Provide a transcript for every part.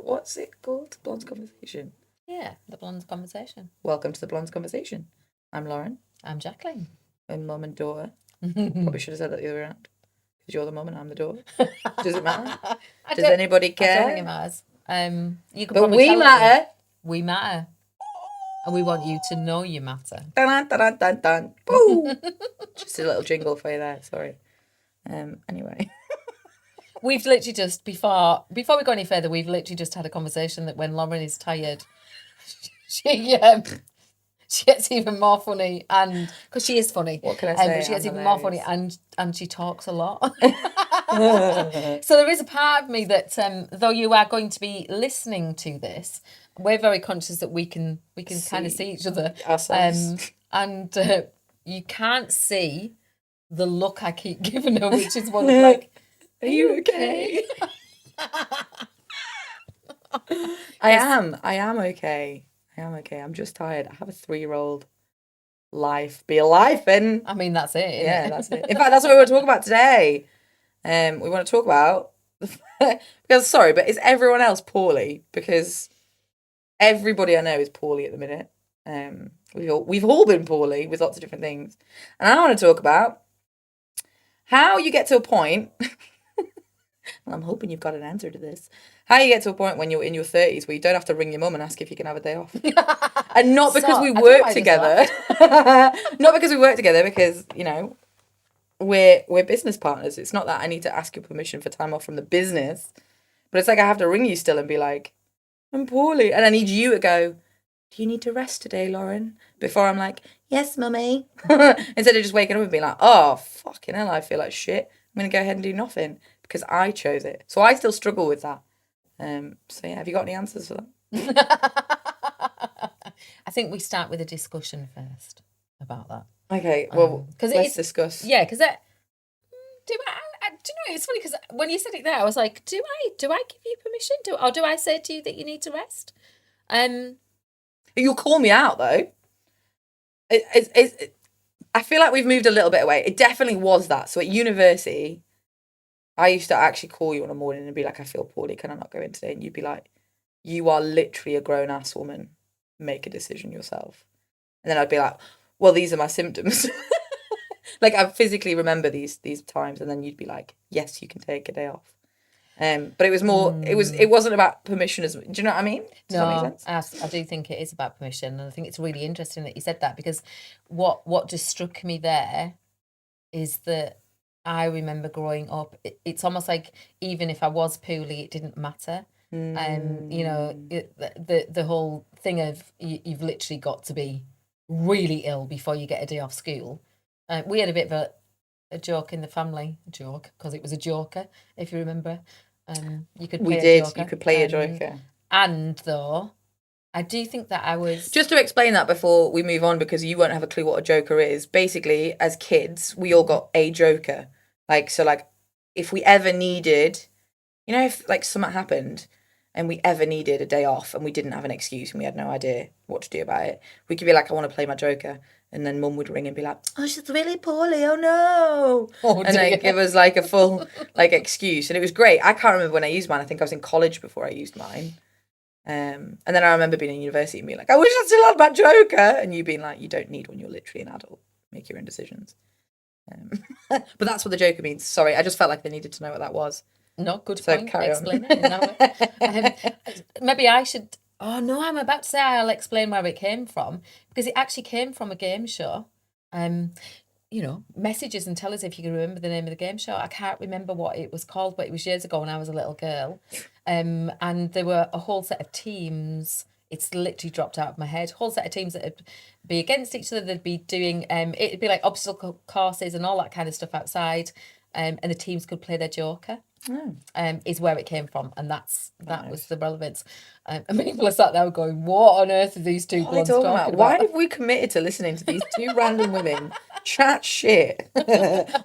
what's it called? Blonde's Conversation. Yeah, the Blonde's Conversation. Welcome to the Blonde's Conversation. I'm Lauren. I'm Jacqueline. We're mum and daughter. Probably should have said that the other way around. Because you're the mum and I'm the daughter. Does it matter? Does anybody care? I don't think it matters. You could but probably we tell matter. We matter. And we want you to know you matter. Dun, dun, dun, dun. Boo! Just a little jingle for you there. Sorry. Anyway. We've literally just, before we go any further, we've literally just had a conversation that when Lauren is tired, she gets even more funny, and because she is funny. What can I say? But she gets even more funny, and she talks a lot. So there is a part of me that, though you are going to be listening to this, we're very conscious that we can kind of see each other. And you can't see the look I keep giving her, which is one of like, are you okay? I am okay. I'm just tired. I have a 3-year-old. Life be life, and I mean that's it. Yeah, that's it. In fact, that's what we want to talk about today. We want to talk about because but is everyone else poorly? Because everybody I know is poorly at the minute. We've all been poorly with lots of different things, and I want to talk about how you get to a point. Well, I'm hoping you've got an answer to this. How you get to a point when you're in your 30s where you don't have to ring your mum and ask if you can have a day off. And not because we work together. Not because we work together, because, you know, we're business partners. It's not that I need to ask your permission for time off from the business. But it's like I have to ring you still and be like, I'm poorly. And I need you to go, do you need to rest today, Lauren? Before I'm like, yes, mummy. Instead of just waking up and being like, oh, fucking hell, I feel like shit. I'm going to go ahead and do nothing because I chose it. So I still struggle with that. So yeah, have you got any answers for that? I think we start with a discussion first about that. Okay, well, let's discuss. Yeah, because do you know, it's funny because when you said it there, I was like, do I give you permission? Or do I say to you that you need to rest? You'll call me out though. I feel like we've moved a little bit away. It definitely was that. So at university, I used to actually call you on a morning and be like, I feel poorly, can I not go in today? And you'd be like, you are literally a grown-ass woman. Make a decision yourself. And then I'd be like, well, these are my symptoms. Like, I physically remember these times. And then you'd be like, yes, you can take a day off. But it was more, it wasn't about permission. Do you know what I mean? Does that make sense? I do think it is about permission. And I think it's really interesting that you said that, because what just struck me there is that I remember growing up, it's almost like even if I was poorly, it didn't matter. You know, the whole thing of you've literally got to be really ill before you get a day off school. We had a bit of a joke in the family, because it was a joker, if you remember. You could play a joker. You could play a joker. And though, I do think that I was... Just to explain that before we move on, because you won't have a clue what a joker is. Basically, as kids, we all got a joker. If we ever needed, you know, if like something happened and we ever needed a day off and we didn't have an excuse and we had no idea what to do about it, we could be like, I want to play my joker. And then mum would ring and be like, oh, she's really poorly, oh no. And then give us like a full like excuse. And it was great. I can't remember when I used mine. I think I was in college before I used mine. And then I remember being in university and being like, I wish I still had my joker. And you being like, you don't need one, you're literally an adult. Make your own decisions. But that's what the joker means. Sorry, I just felt like they needed to know what that was. No, good point. Explain it. Maybe I should... Oh, no, I'm about to say I'll explain where it came from, because it actually came from a game show. You know, messages and tell us if you can remember the name of the game show. I can't remember what it was called, but it was years ago when I was a little girl. And there were a whole set of teams. It's literally dropped out of my head. Whole set of teams that would be against each other. They'd be doing, it'd be like obstacle courses and all that kind of stuff outside. And the teams could play their joker. Is where it came from, and that was the relevance. And people are sat there going, what on earth are these two blondes talking about? Why have we committed to listening to these two random women chat shit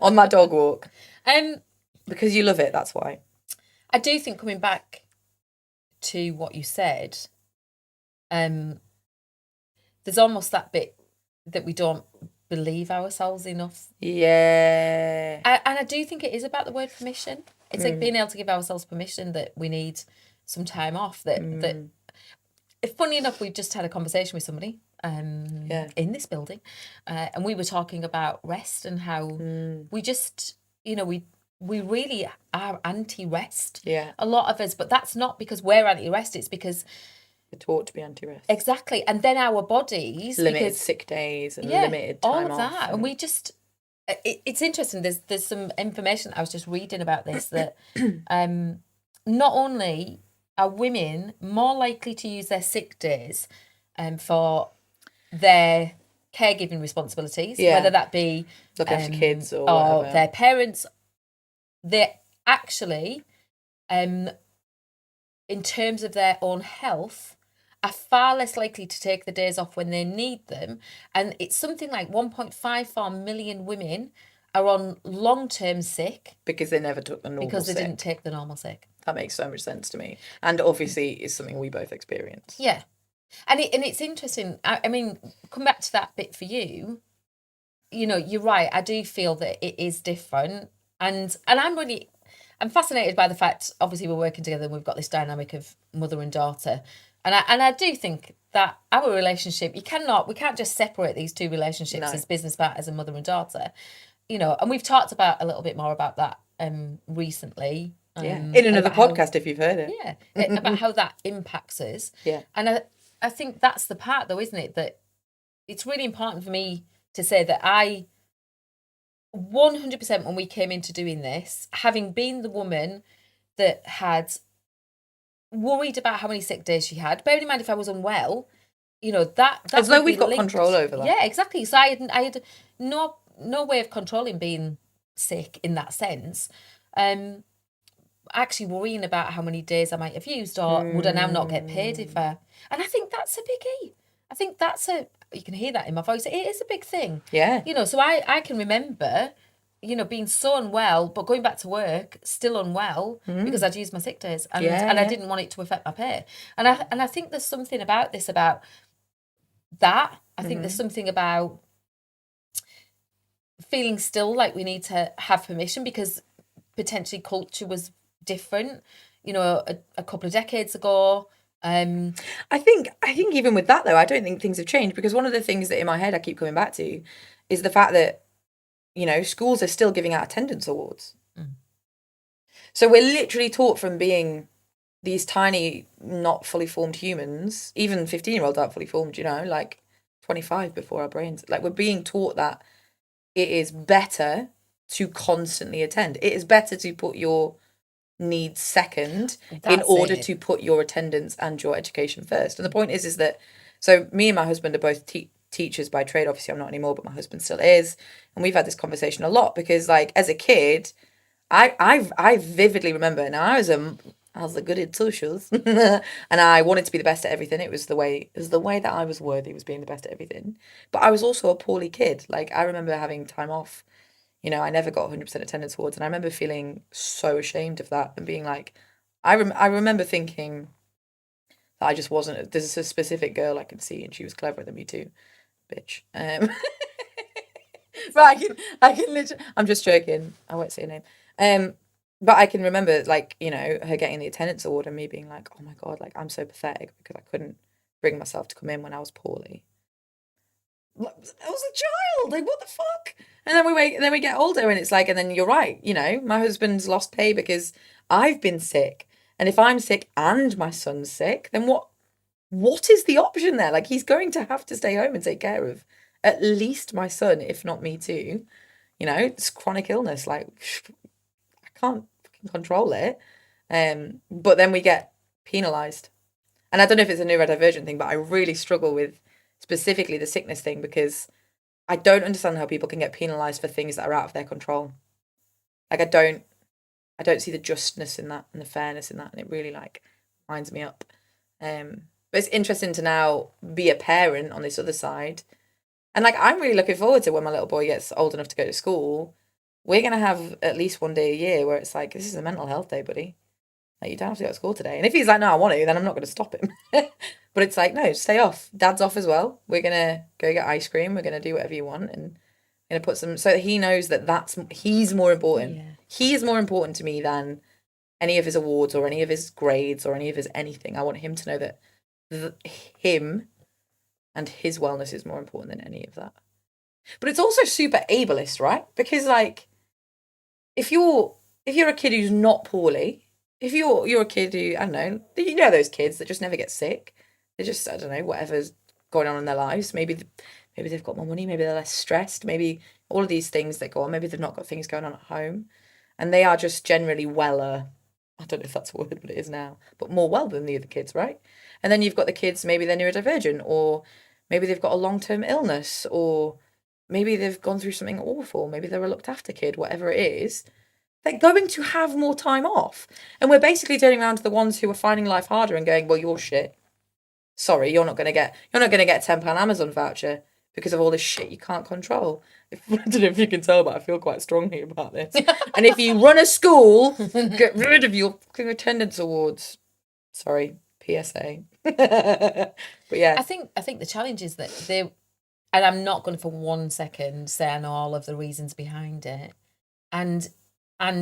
on my dog walk? Because you love it, that's why. I do think, coming back to what you said, there's almost that bit that we don't believe ourselves enough. Yeah. And I do think it is about the word permission. It's like being able to give ourselves permission that we need some time off. That funny enough, we just had a conversation with somebody in this building, and we were talking about rest and how we just, we really are anti-rest. Yeah. A lot of us, but that's not because we're anti-rest. It's because we're taught to be anti-rest. Exactly, and then our bodies limited sick days and limited time all of off, that, and we just. It's interesting. There's some information I was just reading about this that not only are women more likely to use their sick days for their caregiving responsibilities, whether that be looking after kids or their parents, they're actually, in terms of their own health, are far less likely to take the days off when they need them. And it's something like 1.54 million women are on long-term sick. Because they never took the normal Because they sick. didn't take the normal sick. That makes so much sense to me. And obviously it's something we both experience. Yeah. And it's interesting. I mean, come back to that bit for you. You're right. I do feel that it is different. And I'm fascinated by the fact, obviously we're working together and we've got this dynamic of mother and daughter. And I do think that our relationship, we can't just separate these two relationships as business partners and mother and daughter, and we've talked about a little bit more about that recently. In another podcast, if you've heard it. Yeah, about how that impacts us. Yeah. And I think that's the part though, isn't it? That it's really important for me to say that I 100% when we came into doing this, having been the woman that had worried about how many sick days she had. Bearing in mind if I was unwell, that as though we've got control over that. Yeah, exactly. So I had no way of controlling being sick in that sense. Actually worrying about how many days I might have used, or would I now not get paid if I? And I think that's a biggie. I think you can hear that in my voice. It is a big thing. Yeah. So I can remember, being so unwell, but going back to work still unwell because I'd used my sick days and I didn't want it to affect my pay. And I think there's something about this, about that. I think there's something about feeling still like we need to have permission because potentially culture was different, a couple of decades ago. I think even with that though, I don't think things have changed, because one of the things that in my head I keep coming back to is the fact that schools are still giving out attendance awards. So we're literally taught from being these tiny, not fully formed humans, even 15-year-olds aren't fully formed, like 25 before our brains. Like, we're being taught that it is better to constantly attend. It is better to put your needs second in order to put your attendance and your education first. And the point is that, so me and my husband are both teachers by trade. Obviously I'm not anymore, but my husband still is, and we've had this conversation a lot because, like, as a kid, I vividly remember, now I was a good at socials and I wanted to be the best at everything. It was the way that I was worthy, was being the best at everything. But I was also a poorly kid. Like, I remember having time off, I never got 100% attendance awards, and I remember feeling so ashamed of that and being like, I remember thinking that I just wasn't. There's a specific girl I could see, and she was cleverer than me too, bitch. But I can literally. I'm just joking. I won't say her name. But I can remember, like, her getting the attendance award and me being like, oh my God, like, I'm so pathetic because I couldn't bring myself to come in when I was poorly. I was a child, like, what the fuck? And then we get older, and it's like, and then you're right, my husband's lost pay because I've been sick. And if I'm sick and my son's sick, then what is the option there? Like, he's going to have to stay home and take care of at least my son, if not me too. It's chronic illness. Like, I can't fucking control it. But then we get penalised. And I don't know if it's a neurodivergent thing, but I really struggle with specifically the sickness thing, because I don't understand how people can get penalised for things that are out of their control. Like, I don't see the justness in that and the fairness in that, and it really, like, winds me up. But it's interesting to now be a parent on this other side. And, like, I'm really looking forward to when my little boy gets old enough to go to school. We're going to have at least one day a year where it's like, this is a mental health day, buddy. Like, you don't have to go to school today. And if he's like, no, I want to, then I'm not going to stop him. But it's like, no, stay off. Dad's off as well. We're going to go get ice cream. We're going to do whatever you want. And going to put some, so that he knows that he's more important. Yeah. He is more important to me than any of his awards or any of his grades or any of his anything. I want him to know that him and his wellness is more important than any of that. But it's also super ableist, right? Because like, if you're a kid who's not poorly, if you're a kid who, I don't know, those kids that just never get sick. They just, I don't know, whatever's going on in their lives. Maybe they've got more money. Maybe they're less stressed. Maybe all of these things that go on. Maybe they've not got things going on at home, and they are just generally weller. I don't know if that's a word, but it is now. But more well than the other kids, right? And then you've got the kids. Maybe they're neurodivergent, or maybe they've got a long-term illness, or maybe they've gone through something awful. Maybe they're a looked-after kid. Whatever it is, they're going to have more time off. And we're basically turning around to the ones who are finding life harder and going, well, you're shit. Sorry, you're not going to get £10 Amazon voucher because of all this shit you can't control. I don't know if you can tell, but I feel quite strongly about this. And if you run a school, get rid of your attendance awards. Sorry, PSA. But yeah. I think the challenge is that they, and I'm not going to for 1 second say I know all of the reasons behind it. And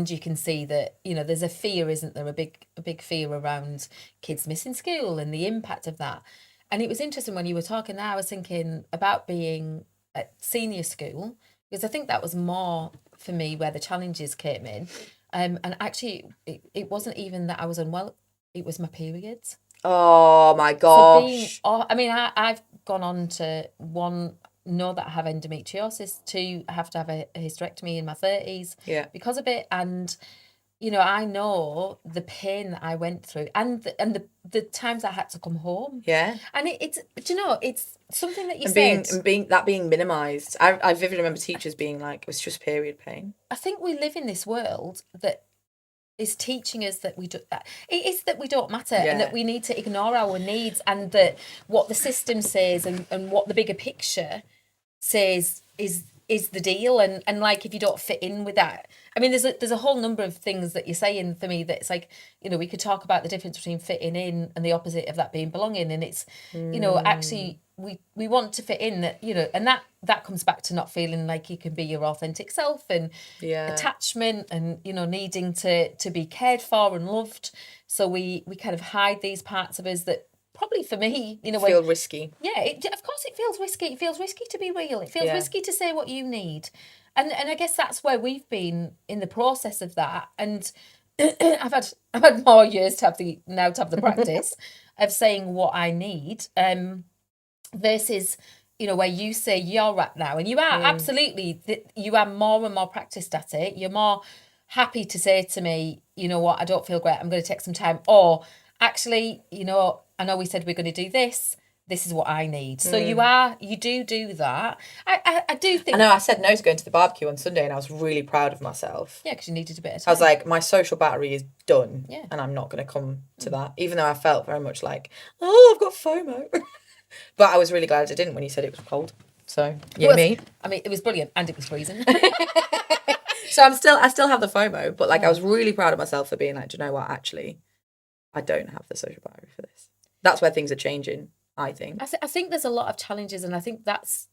you can see that, there's a fear, isn't there? A big fear around kids missing school and the impact of that. And it was interesting when you were talking there, I was thinking about being at senior school, because I think that was more for me where the challenges came in. And actually, it wasn't even that I was unwell, it was my periods. Oh my gosh. I've gone on to know that I have endometriosis, 2 have to have a hysterectomy in my 30s because of it, and I know the pain that I went through and the times I had to come home, and it's something that you said being minimized. I vividly remember teachers being like, it was just period pain. I think we live in this world that is teaching us that we don't matter, and that we need to ignore our needs, and that what the system says and what the bigger picture says is the deal, and like, if you don't fit in with that, I mean, there's a whole number of things that you're saying for me that it's like, we could talk about the difference between fitting in and the opposite of that being belonging, and it's actually we want to fit in, that and that comes back to not feeling like you can be your authentic self, and attachment, and needing to be cared for and loved, so we kind of hide these parts of us that probably for me, feel risky. Yeah, of course it feels risky. It feels risky to be real. It feels risky to say what you need. And I guess that's where we've been in the process of that. And I've had more years to have the practice of saying what I need. Versus, where you say you're at now, and you are absolutely, you are more and more practiced at it. You're more happy to say to me, what, I don't feel great, I'm going to take some time, or actually, I know we said we're going to do this. This is what I need. So you do that. I do think. I know I said no to going to the barbecue on Sunday, and I was really proud of myself. Yeah, because you needed a bit of time. I was like, my social battery is done, and I'm not going to come to that, even though I felt very much like, oh, I've got FOMO. But I was really glad I didn't when you said it was cold. So me. I mean, it was brilliant, and it was freezing. So I still have the FOMO, but like I was really proud of myself for being like, do you know what? Actually, I don't have the social battery for this. That's where things are changing, I think. I think there's a lot of challenges, and I think that's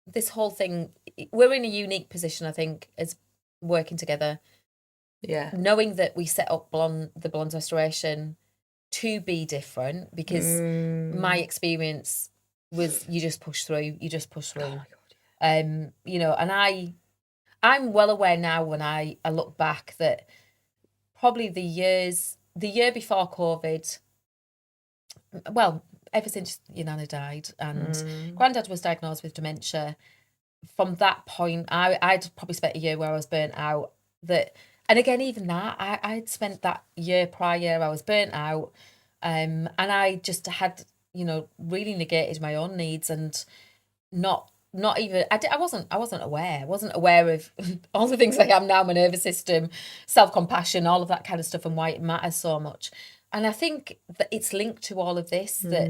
this whole thing. We're in a unique position, I think, as working together. Yeah. Knowing that we set up the Blondes Restoration to be different, because my experience was you just push through. Oh my God, yeah. And I'm well aware now when I look back that probably the year before COVID, well, ever since your nana died and Grandad was diagnosed with dementia, from that point, I'd probably spent a year where I was burnt out. And again, even that, I'd spent that year prior, I was burnt out, and I just had, really negated my own needs, and not even, I wasn't aware of all the things I am now, my nervous system, self-compassion, all of that kind of stuff, and why it matters so much. And I think that it's linked to all of this, that,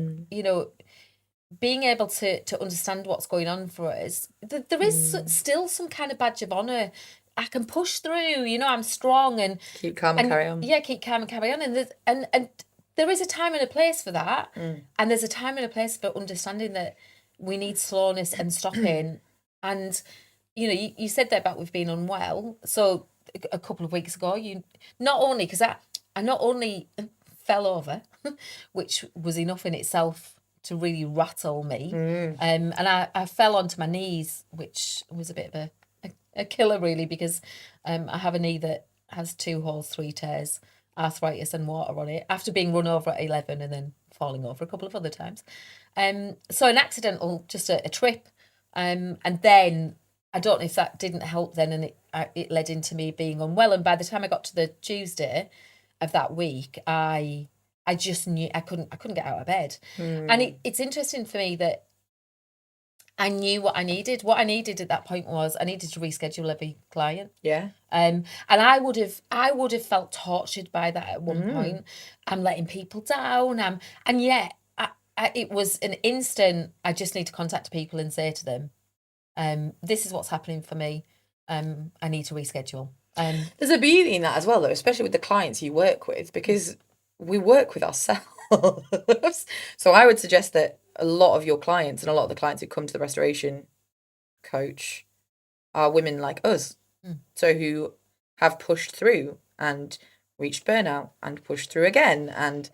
being able to understand what's going on for us, there is still some kind of badge of honour. I can push through, I'm strong, and keep calm and carry on. Yeah, keep calm and carry on. And there is a time and a place for that. And there's a time and a place for understanding that we need slowness and stopping. And, you said that about we've been unwell. So a couple of weeks ago, not only, because I not only fell over, which was enough in itself to really rattle me, and I fell onto my knees, which was a bit of a killer really, because I have a knee that has 2 holes, 3 tears, arthritis and water on it, after being run over at 11 and then falling over a couple of other times. So an accidental, just a trip, and then I don't know if that didn't help then, and it led into me being unwell. And by the time I got to the Tuesday of that week, I just knew I couldn't get out of bed. And it's interesting for me that I knew what I needed. What I needed at that point was I needed to reschedule every client. Yeah. And I would have felt tortured by that at one point. I'm letting people down. And yet it was an instant. I just need to contact people and say to them, this is what's happening for me. I need to reschedule. There's a beauty in that as well, though, especially with the clients you work with, because we work with ourselves. So I would suggest that a lot of your clients and a lot of the clients who come to the restoration coach are women like us. So who have pushed through and reached burnout and pushed through again and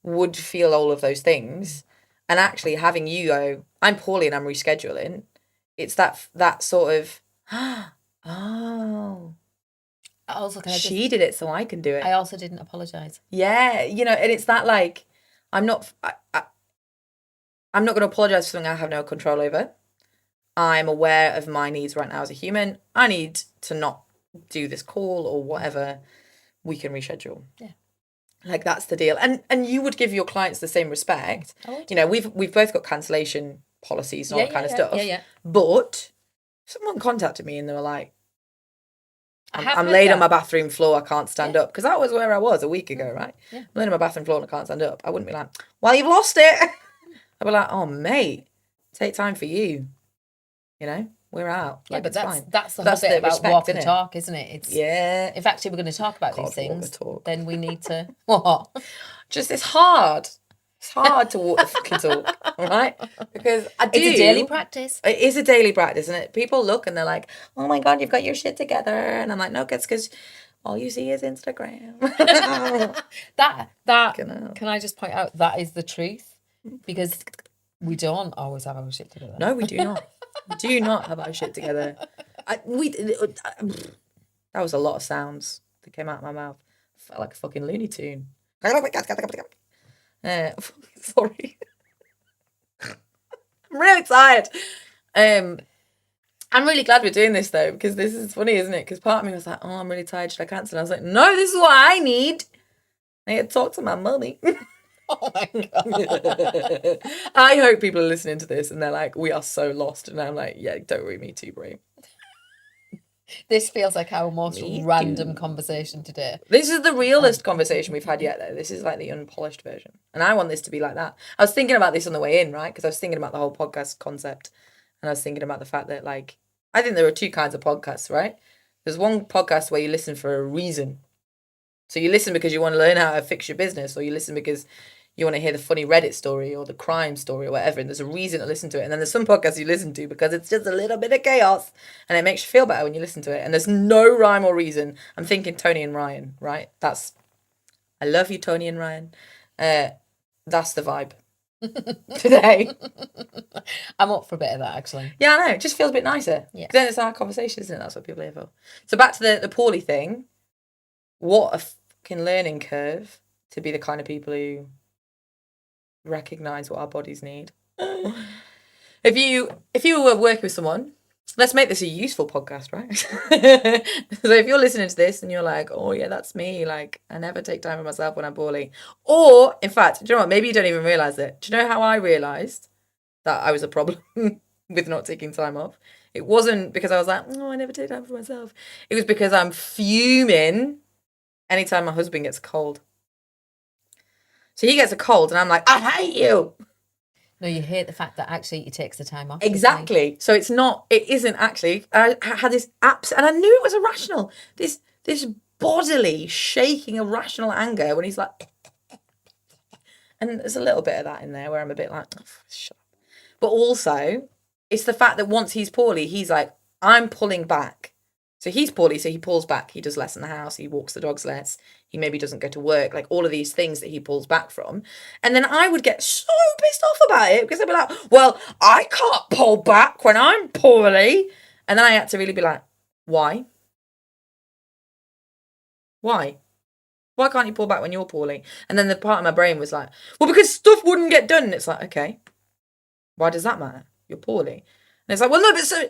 would feel all of those things. And actually having you go, I'm poorly and I'm rescheduling. It's that sort of, oh, Also, she did it so I can do it. I also didn't apologise. Yeah, and it's that like, I'm not going to apologise for something I have no control over. I'm aware of my needs right now as a human. I need to not do this call or whatever. We can reschedule. Yeah. Like that's the deal. And you would give your clients the same respect. I would. We've both got cancellation policies and all that kind of stuff. Yeah. But someone contacted me and they were like, I'm laid laid on my bathroom floor, I can't stand up. Because that was where I was a week ago, right? Yeah. I'm laid on my bathroom floor and I can't stand up. I wouldn't be like, well, you've lost it. I'd be like, oh, mate, take time for you. We're out. Yeah, like, but fine. that's the whole bit about respect, walk and talk, isn't it? It's if actually we're going to talk about these things, then we need to what? Just it's hard. It's hard to walk the fucking talk, all right? Because it's a daily practice. It is a daily practice, isn't it? People look and they're like, oh my God, you've got your shit together. And I'm like, no, it's because all you see is Instagram. Can I just point out that is the truth? Because we don't always have our shit together. No, we do not. We do not have our shit together. That was a lot of sounds that came out of my mouth. I felt like a fucking Looney Tune. Sorry. I'm really tired. I'm really glad we're doing this though, because this is funny, isn't it? Because part of me was like, oh, I'm really tired, should I cancel? And I was like, no, this is what I need. I need to talk to my mummy. Oh my God. I hope people are listening to this and they're like, we are so lost. And I'm like, yeah, don't worry, me too, bro. This feels like our most random conversation today. This is the realest conversation we've had yet, though. This is like the unpolished version. And I want this to be like that. I was thinking about this on the way in, right? Because I was thinking about the whole podcast concept. And I was thinking about the fact that, like, I think there are 2 kinds of podcasts, right? There's one podcast where you listen for a reason. So you listen because you want to learn how to fix your business, or you listen because you want to hear the funny Reddit story or the crime story or whatever, and there's a reason to listen to it. And then there's some podcasts you listen to because it's just a little bit of chaos and it makes you feel better when you listen to it. And there's no rhyme or reason. I'm thinking Tony and Ryan, right? I love you, Tony and Ryan. That's the vibe today. I'm up for a bit of that, actually. Yeah, I know. It just feels a bit nicer. Yeah. Then it's our conversation, isn't it? That's what people are here for. So back to the poorly thing. What a fucking learning curve to be the kind of people who recognize what our bodies need. If you were working with someone, let's make this a useful podcast, right? So if you're listening to this and you're like, oh yeah, that's me, like I never take time for myself when I'm poorly, or in fact, do you know what, maybe you don't even realize it. Do you know how I realized that I was a problem with not taking time off? It wasn't because I was like, oh, I never take time for myself. It was because I'm fuming anytime my husband gets a cold. So he gets a cold and I'm like, I hate you. No, you hate the fact that actually he takes the time off. Exactly. So it isn't actually, I had this and I knew it was irrational. This bodily shaking irrational anger when he's like, and there's a little bit of that in there where I'm a bit like, oh, shut up. But also it's the fact that once he's poorly, he's like, I'm pulling back. So he's poorly, so he pulls back. He does less in the house. He walks the dogs less. he maybe doesn't go to work, like all of these things that he pulls back from. And then I would get so pissed off about it because I'd be like, well, I can't pull back when I'm poorly. And then I had to really be like, why? Why? Why can't you pull back when you're poorly? And then the part of my brain was like, well, because stuff wouldn't get done. And it's like, okay, why does that matter? You're poorly. And it's like, well, no,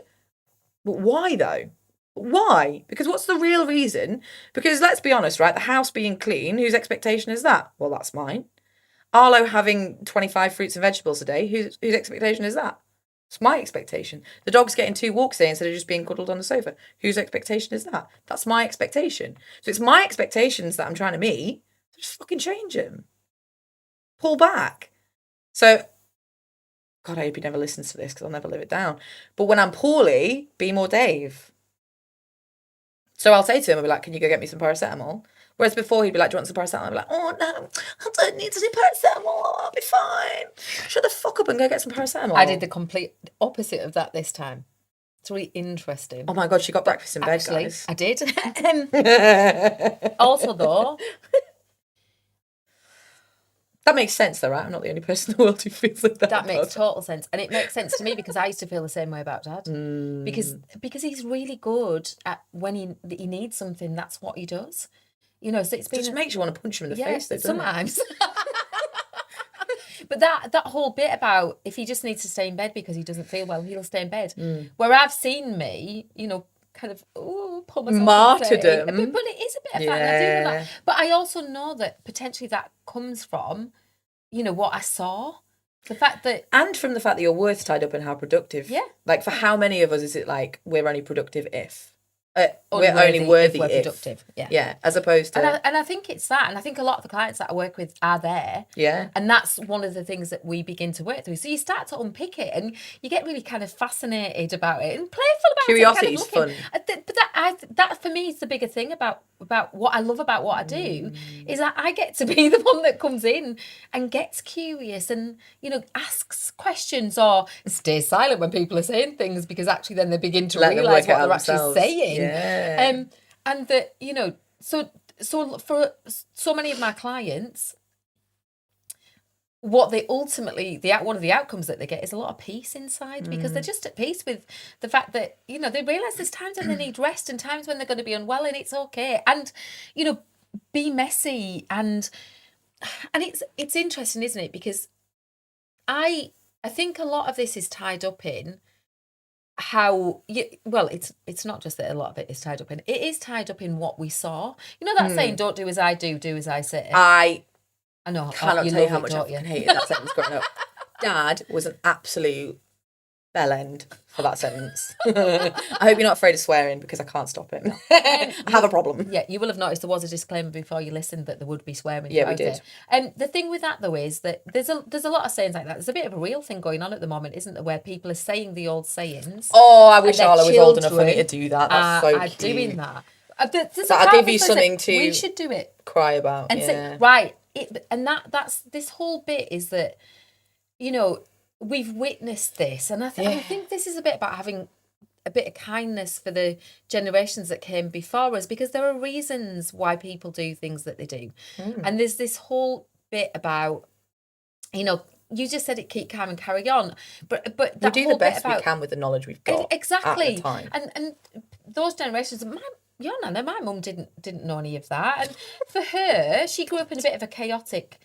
but why though? Why? Because what's the real reason? Because let's be honest, right? The house being clean, whose expectation is that? Well, that's mine. Arlo having 25 fruits and vegetables a day, whose expectation is that? It's my expectation. The dog's getting 2 walks a day instead of just being cuddled on the sofa. Whose expectation is that? That's my expectation. So it's my expectations that I'm trying to meet. So just fucking change them. Pull back. So, God, I hope he never listens to this because I'll never live it down. But when I'm poorly, be more Dave. So I'll say to him, I'll be like, can you go get me some paracetamol? Whereas before he'd be like, do you want some paracetamol? I'd be like, oh no, I don't need any paracetamol. I'll be fine. Shut the fuck up and go get some paracetamol. I did the complete opposite of that this time. It's really interesting. Oh my God, she got breakfast in bed, guys. I did. Also, though, that makes sense, though, right? I'm not the only person in the world who feels like that. That makes total sense, and it makes sense to me because I used to feel the same way about Dad. Because he's really good at when he needs something. That's what he does. You know, so it's been. It just makes you want to punch him in the face. Though, sometimes. But that whole bit about if he just needs to stay in bed because he doesn't feel well, he'll stay in bed. Where I've seen me, you know, kind of pull myself martyrdom. But it is a bit of that, and I do know that. But I also know that potentially that comes from, you know, what I saw. The fact that... And from the fact that your worth's tied up in how productive. Yeah. Like, for how many of us is it like, we're only productive if... we're only worthy if we're productive. Yeah, as opposed to... And I think it's that. And I think a lot of the clients that I work with are there. Yeah. And that's one of the things that we begin to work through. So you start to unpick it and you get really kind of fascinated about it and playful about Curiosity it. Curiosity's fun. But that for me is the bigger thing about what I love about what I do is that I get to be the one that comes in and gets curious and, you know, asks questions or stays silent when people are saying things because actually then they begin to realise what they're actually saying. Yeah. And that, you know, so for so many of my clients, what they ultimately, one of the outcomes that they get is a lot of peace inside because they're just at peace with the fact that, you know, they realise there's times when they need rest and times when they're going to be unwell and it's okay. And, you know, be messy and it's interesting, isn't it? Because I think a lot of this is tied up in how it's not just that a lot of it is tied up in, it is tied up in what we saw. You know that saying, don't do as I do as I say. I know. Cannot tell you how much I fucking hated that sentence growing up. Dad was an absolute bell end for that sentence. I hope you're not afraid of swearing because I can't stop it. I have a problem. Yeah, you will have noticed there was a disclaimer before you listened that there would be swearing. Yeah, we did. And the thing with that though is that there's a lot of sayings like that. There's a bit of a real thing going on at the moment, isn't there, where people are saying the old sayings. Oh, I wish Arlo was old enough for me to do that. That's so cute. Doing that. I'll give you something to we should do it. Cry about. And say, right. That's this whole bit is that, you know, we've witnessed this, and I think this is a bit about having a bit of kindness for the generations that came before us, because there are reasons why people do things that they do. And there's this whole bit about, you know, you just said it, keep calm and carry on, but we do the best we can with the knowledge we've got exactly at the time. And those generations, your nana, my mum didn't know any of that, and for her, she grew up in a bit of a chaotic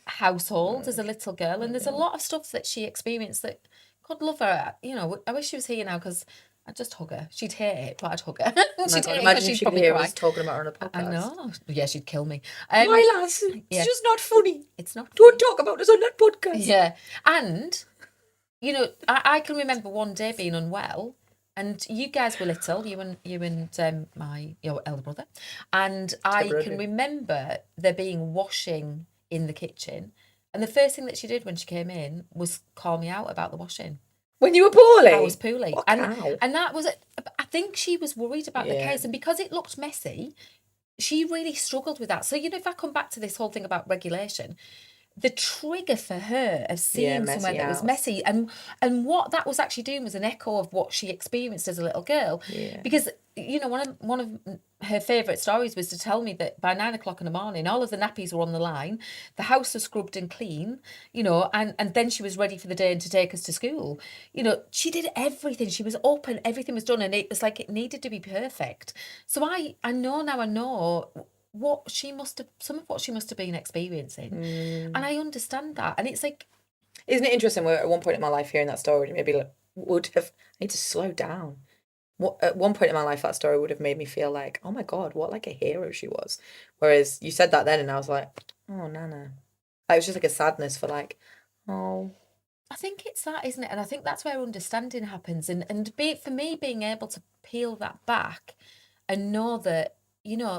household as a little girl, and there's a lot of stuff that she experienced that, God love her, you know, I wish she was here now because I'd just hug her. She'd hate it, but I'd hug her. Imagine if she could hear us talking about her on a podcast. I know. Yeah, she'd kill me. My lass, it's just not funny. It's not. Don't talk about us on that podcast. Yeah, and you know, I can remember one day being unwell, and you guys were little, you and your elder brother, and I can remember there being washing in the kitchen, and the first thing that she did when she came in was call me out about the washing. When you were poorly? I was poorly. And that was, I think she was worried about the case. And because it looked messy, she really struggled with that. So, you know, if I come back to this whole thing about regulation, the trigger for her of seeing somewhere that was messy and what that was actually doing was an echo of what she experienced as a little girl. Yeah. Because, you know, one of her favourite stories was to tell me that by 9 o'clock in the morning, all of the nappies were on the line, the house was scrubbed and clean, and then she was ready for the day and to take us to school. She did everything. She was open, everything was done, and it was like it needed to be perfect. So I know what she must have, some of what she must have been experiencing. And I understand that. And it's like, isn't it interesting? We're at one point in my life hearing that story, maybe I need to slow down. At one point in my life, that story would have made me feel like, oh my God, what like a hero she was. Whereas you said that then, and I was like, oh, Nana. Like, it was just like a sadness for like, oh. I think it's that, isn't it? And I think that's where understanding happens. And for me, being able to peel that back and know that,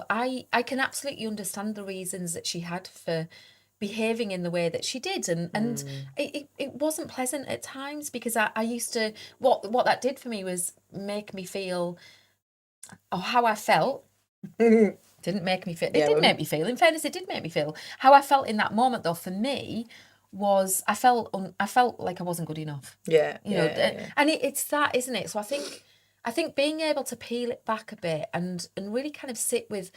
I can absolutely understand the reasons that she had for behaving in the way that she did, and it wasn't pleasant at times, because I used to, what that did for me was make me feel, or how I felt. Didn't make me feel, it did make me feel, in fairness, it did make me feel how I felt in that moment, though, for me, was I felt like I wasn't good enough. And it's that, isn't it? So I think being able to peel it back a bit and really kind of sit with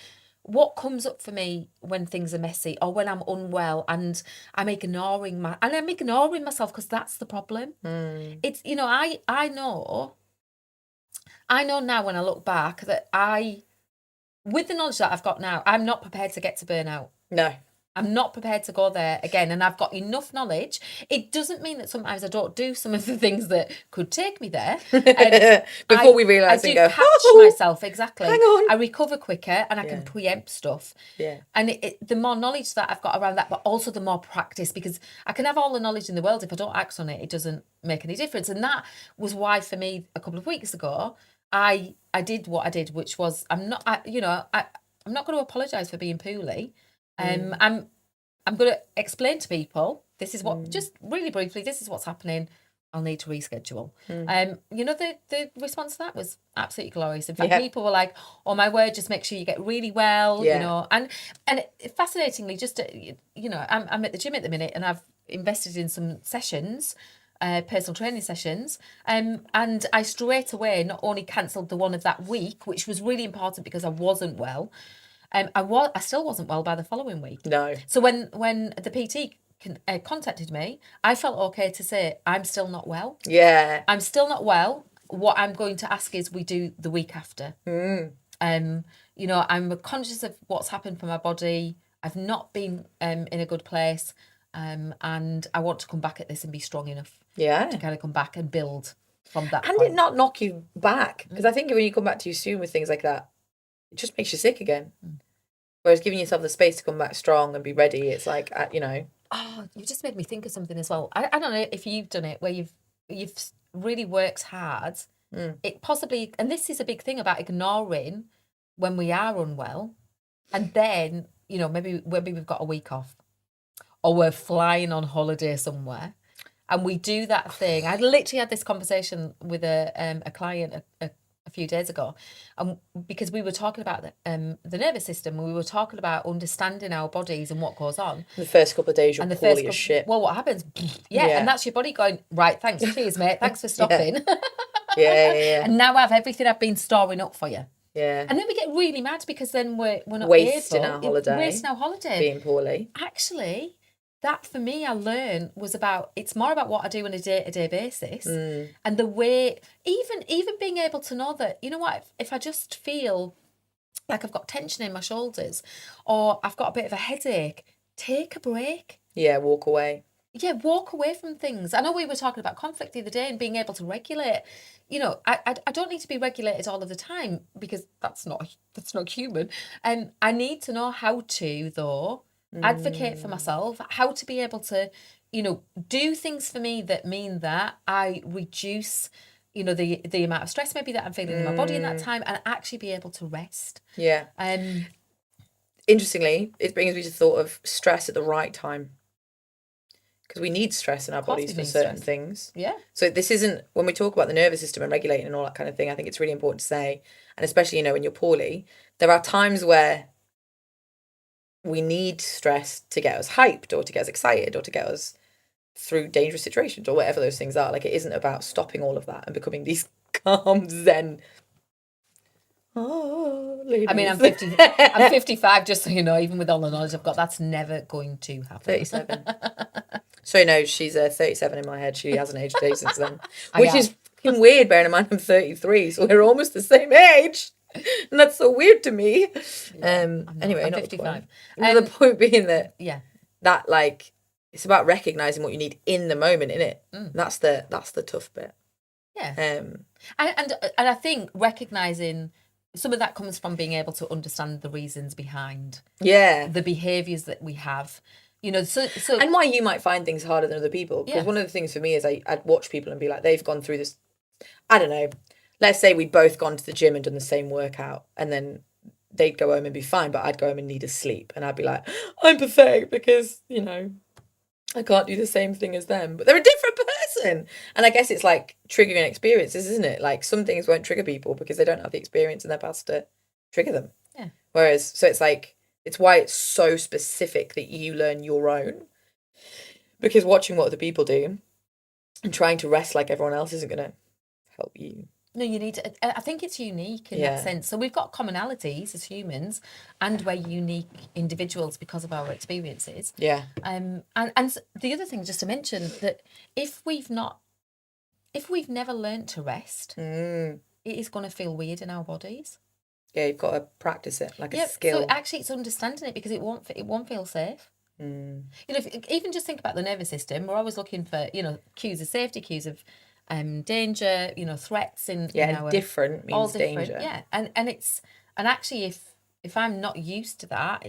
what comes up for me when things are messy, or when I'm unwell and I'm ignoring myself, because that's the problem. It's, I know now, when I look back, that with the knowledge that I've got now, I'm not prepared to get to burnout. No. I'm not prepared to go there again, and I've got enough knowledge. It doesn't mean that sometimes I don't do some of the things that could take me there. Before we realise and go, catch myself, exactly. Hang on. I recover quicker, and I can preempt stuff. Yeah. And the more knowledge that I've got around that, but also the more practice, because I can have all the knowledge in the world, if I don't act on it, it doesn't make any difference. And that was why, for me, a couple of weeks ago, I did what I did, which was, I'm not going to apologise for being poorly. I'm going to explain to people, this is what, just really briefly, this is what's happening. I'll need to reschedule. The response to that was absolutely glorious. In fact, people were like, oh my word, just make sure you get really well, and fascinatingly, just, I'm at the gym at the minute, and I've invested in some sessions, personal training sessions, and I straight away not only cancelled the one of that week, which was really important because I wasn't well. I still wasn't well by the following week. No. So when the PT contacted me, I felt okay to say, I'm still not well. Yeah. I'm still not well. What I'm going to ask is we do the week after. I'm conscious of what's happened for my body. I've not been in a good place. And I want to come back at this and be strong enough. Yeah. To kind of come back and build from that and point. it not knock you back, because I think when you come back too soon with things like that, it just makes you sick again. Whereas giving yourself the space to come back strong and be ready, it's like, Oh, you just made me think of something as well. I don't know if you've done it, where you've really worked hard. It possibly, and this is a big thing about ignoring when we are unwell, and then maybe we've got a week off, or we're flying on holiday somewhere, and we do that thing. I literally had this conversation with a client a few days ago, because we were talking about the nervous system, and we were talking about understanding our bodies and what goes on. The first couple of days you're poorly as shit. Well, what happens? Yeah, and that's your body going, right, thanks, cheers, mate, thanks for stopping. Yeah. And now I have everything I've been storing up for you. Yeah. And then we get really mad because then we're not wasting our holiday. Wasting our holiday. Being poorly. Actually, that for me, I learned was it's more about what I do on a day-to-day basis, and the way, even being able to know that, you know what, if I just feel like I've got tension in my shoulders, or I've got a bit of a headache, take a break. Yeah, walk away. Yeah, walk away from things. I know we were talking about conflict the other day and being able to regulate. I don't need to be regulated all of the time, because that's not human. And I need to know how to, though, advocate for myself, how to be able to, do things for me that mean that I reduce, the amount of stress maybe that I'm feeling in my body in that time, and actually be able to rest. Yeah. Interestingly, it brings me to the thought of stress at the right time. Because we need stress in our bodies for certain things. Yeah. So this isn't, when we talk about the nervous system and regulating and all that kind of thing, I think it's really important to say, and especially, when you're poorly, there are times where we need stress to get us hyped, or to get us excited, or to get us through dangerous situations, or whatever those things are. Like, it isn't about stopping all of that and becoming these calm zen. Oh, ladies. I mean, I'm 50. I'm 55. Just so you know, even with all the knowledge I've got, that's never going to happen. 37. So no, she's 37 in my head. She hasn't aged a day since then, I which have. is fucking weird. Bearing in mind I'm 33, so we're almost the same age, and that's so weird to me. Anyway, I'm not 55. The point being that Yeah. that like it's about recognizing what you need in the moment, innit? That's the tough bit. Yeah. And I think recognizing some of that comes from being able to understand the reasons behind the behaviors that we have. You know, so and why you might find things harder than other people. Because one of the things for me is I'd watch people and be like, they've gone through this. I don't know. Let's say we'd both gone to the gym and done the same workout, and then they'd go home and be fine, but I'd go home and need a sleep, and I'd be like, I'm pathetic because I can't do the same thing as them, but they're a different person. And I guess it's like triggering experiences, isn't it? Like some things won't trigger people because they don't have the experience in their past to trigger them. Yeah. Whereas, so it's like, it's why it's so specific that you learn your own. Because watching what other people do and trying to rest like everyone else isn't going to help you. No, you need to. I think it's unique in that sense. So we've got commonalities as humans, and we're unique individuals because of our experiences. Yeah. And the other thing, just to mention that if we've never learned to rest, it is going to feel weird in our bodies. Yeah, you've got to practice it like a skill. So actually, it's understanding it because it won't feel safe. You know, even just think about the nervous system. We're always looking for cues of safety, cues of danger, threats in our different means all different, danger. yeah, and actually if I'm not used to that,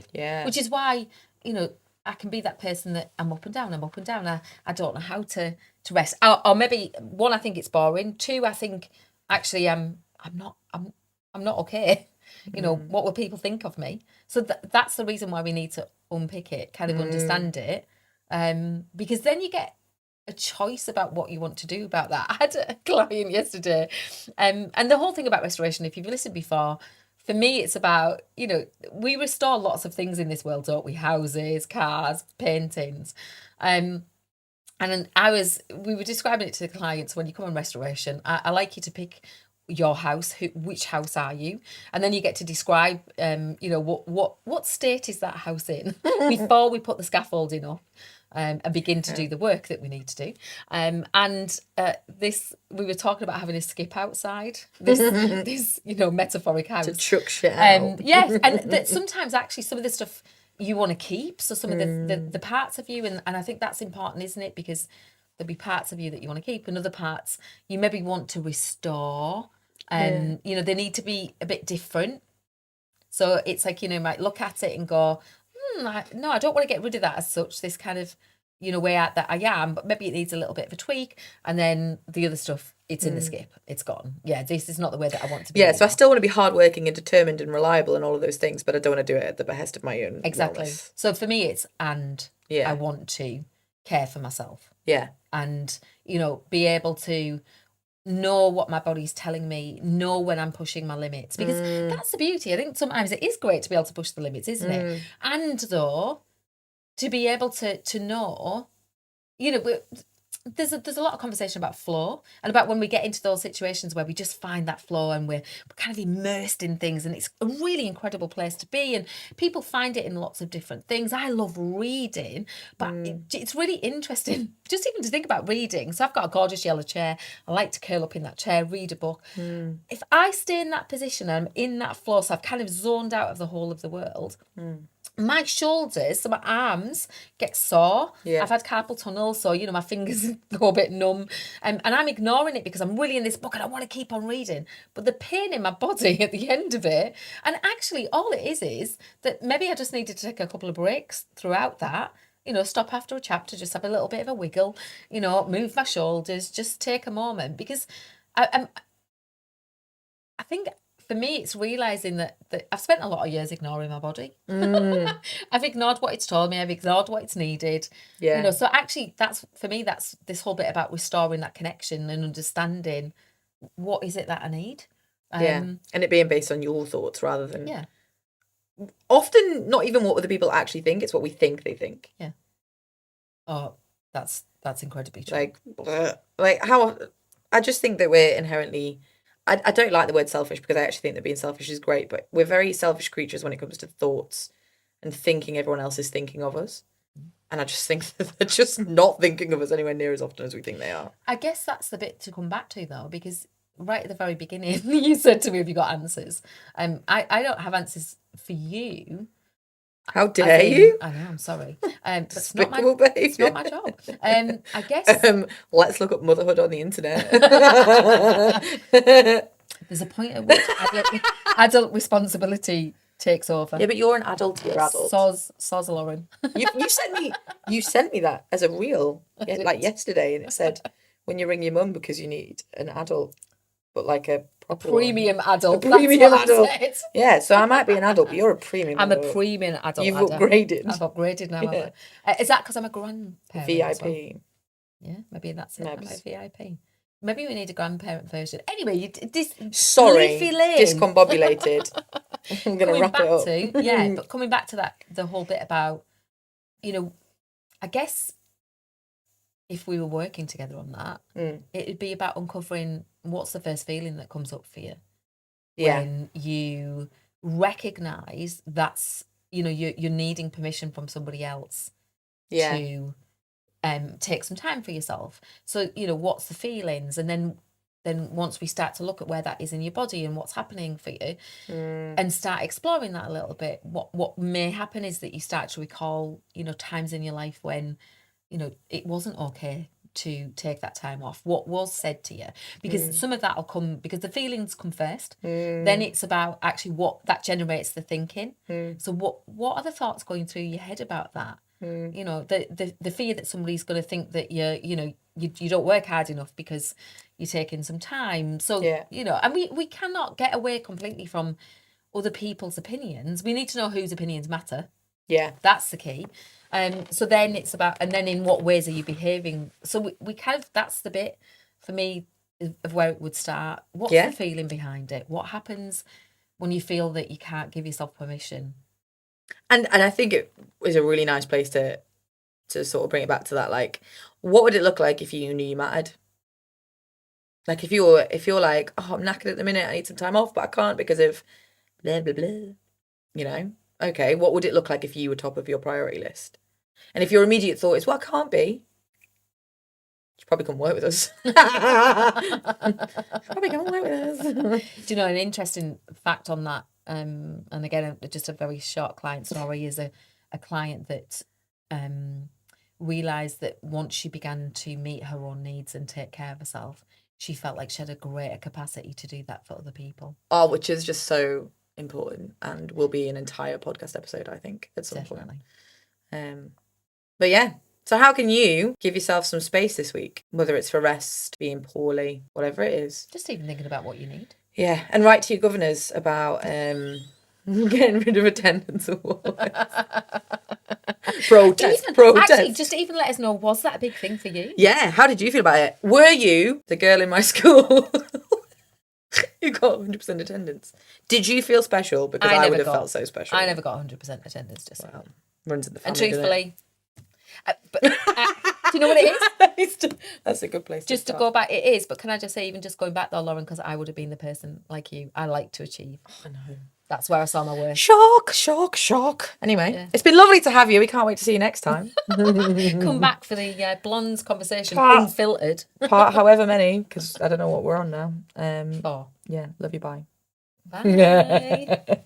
which is why I can be that person that I'm up and down. I don't know how to rest, or maybe one, I think it's boring. Two, I think actually I'm not okay. What will people think of me? So that's the reason why we need to unpick it, kind of understand it, because then you get a choice about what you want to do about that. I had a client yesterday, and the whole thing about restoration, if you've listened before, for me it's about, we restore lots of things in this world, don't we? Houses, cars, paintings. And we were describing it to the clients, when you come on restoration, I like you to pick your house. Which house are you? And then you get to describe what state is that house in before we put the scaffolding up and begin to do the work that we need to do. We were talking about having a skip outside this metaphoric house to chuck shit out. Yes, and that sometimes actually some of the stuff you want to keep, so some of the parts of you, and I think that's important, isn't it? Because there'll be parts of you that you want to keep, and other parts you maybe want to restore. They need to be a bit different. So it's like, you might look at it and go, no, I don't want to get rid of that as such, this kind of, way out that I am, but maybe it needs a little bit of a tweak. And then the other stuff, it's in the skip. It's gone. Yeah, this is not the way that I want to be. Yeah, so I still want to be hardworking and determined and reliable and all of those things, but I don't want to do it at the behest of my own Exactly. wellness. So for me, it's I want to care for myself. Yeah. And, be able to know what my body's telling me, know when I'm pushing my limits, because that's the beauty. I think sometimes it is great to be able to push the limits, isn't it? And though, to be able to know, there's a lot of conversation about flow, and about when we get into those situations where we just find that flow and we're kind of immersed in things, and it's a really incredible place to be, and people find it in lots of different things. I love reading, but it's really interesting just even to think about reading. So I've got a gorgeous yellow chair. I like to curl up in that chair, read a book. If I stay in that position and I'm in that flow, so I've kind of zoned out of the whole of the world, my shoulders, so my arms get sore. Yeah. I've had carpal tunnel, so my fingers go a bit numb, and I'm ignoring it because I'm really in this book and I want to keep on reading. But the pain in my body at the end of it, and actually all it is that maybe I just needed to take a couple of breaks throughout that. Stop after a chapter, just have a little bit of a wiggle. Move my shoulders, just take a moment, because I think. For me, it's realising that I've spent a lot of years ignoring my body. I've ignored what it's told me. I've ignored what it's needed. Yeah. So actually, that's this whole bit about restoring that connection and understanding what is it that I need. And it being based on your thoughts rather than often not even what other people actually think. It's what we think they think. Yeah. Oh, that's incredibly true. Like how I just think that we're inherently I don't like the word selfish because I actually think that being selfish is great, but we're very selfish creatures when it comes to thoughts and thinking everyone else is thinking of us. And I just think that they're just not thinking of us anywhere near as often as we think they are. I guess that's the bit to come back to, though, because right at the very beginning, you said to me, have you got answers? I don't have answers for you. How dare you? I know, I'm sorry. Despicable it's not my job. I guess... let's look up motherhood on the internet. There's a point at which adult responsibility takes over. Yeah, but you're an adult. You're adult. Soz Lauren. You sent me that as a reel like yesterday, and it said when you ring your mum because you need an adult, but like a premium adult. A premium that's adult. I said. Yeah, so I might be an adult, but you're a premium. I'm adult. a premium adult. You've upgraded. I've upgraded now. Yeah. Is that because I'm a grandparent? VIP. Well? Yeah, maybe that's it. Maybe. I'm a VIP. Maybe we need a grandparent version. Anyway, discombobulated. I'm going to wrap it up. But coming back to that, the whole bit about, I guess if we were working together on that, it'd be about uncovering what's the first feeling that comes up for you. Yeah. When you recognise that's, you're needing permission from somebody else to take some time for yourself. So, what's the feelings? And then once we start to look at where that is in your body and what's happening for you and start exploring that a little bit, what may happen is that you start to recall, times in your life when, it wasn't okay to take that time off. What was said to you? Because some of that will come, because the feelings come first. Then it's about actually what that generates the thinking. So what are the thoughts going through your head about that? The fear that somebody's going to think that you don't work hard enough because you're taking some time. So, and we cannot get away completely from other people's opinions. We need to know whose opinions matter. Yeah. That's the key. So then it's about, and then in what ways are you behaving? So we kind of, that's the bit for me of where it would start. What's the feeling behind it? What happens when you feel that you can't give yourself permission? And I think it is a really nice place to sort of bring it back to that. Like, what would it look like if you knew you mattered? Like if you're like, oh, I'm knackered at the minute, I need some time off, but I can't because of blah blah blah. Okay, what would it look like if you were top of your priority list? And if your immediate thought is, well, I can't be, you probably can't work with us. Probably can't work with us. Do you know an interesting fact on that? And again, just a very short client story is a client that realised that once she began to meet her own needs and take care of herself, she felt like she had a greater capacity to do that for other people. Oh, which is just so important and will be an entire podcast episode, I think, at some point. But yeah, so how can you give yourself some space this week, whether it's for rest, being poorly, whatever it is? Just even thinking about what you need. Yeah, and write to your governors about getting rid of attendance awards. Protest. Actually, just even let us know, was that a big thing for you? Yeah, how did you feel about it? Were you the girl in my school who got 100% attendance? Did you feel special? Because I would have felt so special. I never got 100% attendance, just well, runs in the family. And truthfully, do you know what it is? That's a good place just to go back. It is, but can I just say, even just going back though, Lauren, because I would have been the person like you. I like to achieve. Oh, I know. That's where I saw my worth. Shock. Anyway, It's been lovely to have you. We can't wait to see you next time. Come back for the blondes conversation, unfiltered. Part however many, because I don't know what we're on now. 4. Yeah, love you. Bye. Bye.